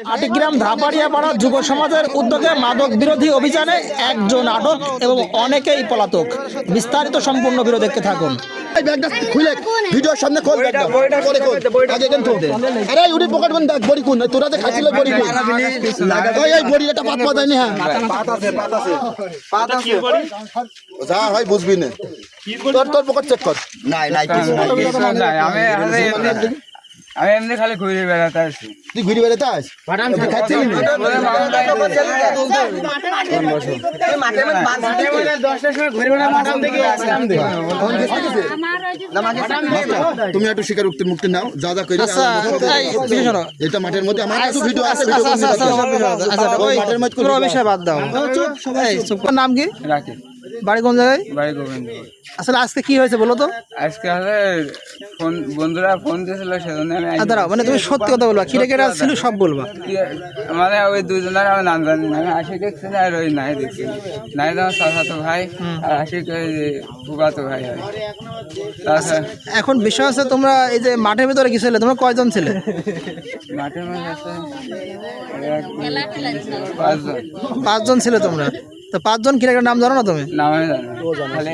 আটিগ্রাম ধাপাড়িয়াপাড়া যুব সমাজের উদ্যোগে মাদক বিরোধী অভিযানে একজন আটক এবং অনেকেই পলাতক। বিস্তারিত সম্পূর্ণ ভিডিও দেখতে থাকুন। এই ব্যাগটা খুলে ভিডিওর সামনে খোল ব্যাগটা করে খোল আগে কেন তো আরে ইউডি পকেট বন্ধ বড়ি কোন তোরা যে খাচ্ছিল বড়ি কোন ওই এই বড়ি এটা পাত পাতাই না পাত আছে যা হয় বুঝবি না তোর পকেট চেক কর নাই কিছু নাই আমি এমনি খালি ঘুরে বেড়াতে আসি। তুই ঘুরে বেড়াতে আস খাচ্ছিস তুমি একটু শিকার মুক্তি নাও যা যা করে এটা মাঠের মধ্যে আমার কিছু ভিডিও আছে মাঠের মধ্যে পুরো বিষয় বাদ দাও। নাম কি? রাখি বাড়ি কোন জায়গায়? বাড়ি গোবিন্দ। আসলে আজকে কি হয়েছে বলো তো? আজকে হলে ফোন বন্ধুরা ফোন দিয়েছিল সেজন্য আমি দাঁড়াও, মানে তুমি সত্যি কথা বলবা, কিরে কেটে ছিল সব বলবা। মানে ওই দুজনের আমি নাম জানি না, আমি আশিক দেখছি না আর ওই নাই দেখছি নাই তো চাচাতো ভাই আর আশিক ওই ফুফাতো ভাই হয়। তাছাড়া এখন বিষয় আছে তোমরা এই যে মাঠের ভিতরে কি ছিলে, তোমরা কয়জন ছিলে? মাঠের মধ্যে আছে 5 জন ছিলে তোমরা। তো 5 জন কিরে নাম জানো না তুমি? নাম আমি জানি না। খালি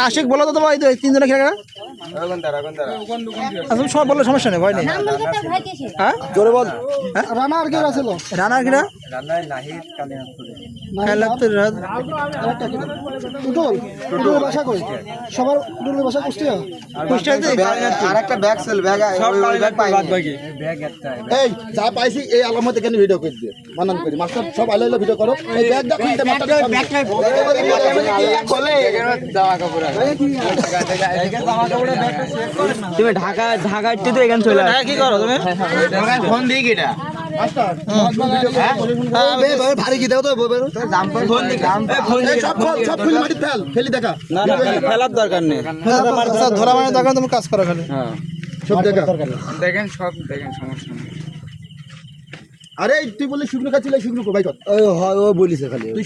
আশিক বলো তো তোমার এই 3 জনের কিরে তুমি সব বললে সমস্যা নেই, ভয় নেই। হ্যাঁ জোরে বল। রানার কে আছিল রানার কিরা রান্নায় নাহিদ কালিয়াপুরে টুটুল ভাষা কই সবার টুটুল ভাষা কুষ্টিয়া আরেকটা ব্যাগ সেল ব্যাগ সব ব্যাগ পাই বাদ বাকি ব্যাগ একটা এই যা পাইছি এই আলামত এখানে ভিডিও করে দিয়ে মানান করি মাস্টার সব আইলো ভিডিও করো এই ব্যাগটা খুলতে মাস্টার ব্যাগটা বলে জামা কাপড় তুমি ঢাকা তো এখানে চলে আসো। কি করো তুমি? ফোন দিই কিটা মাস্টার ভারী কি দাও তো ফোন দিই সব খুলে মাটি ফেলি দেখা না ফেলার দরকার নেই, ধরা মানে দরকার, তুমি কাজ করো খালি। সব দেখা দেখেন সব দেখেন সমস্যা নেই। আরে তুই বলে শুকনো খাচ্ছিলে শুকনো ভাই কর ও বলিস খালি তুই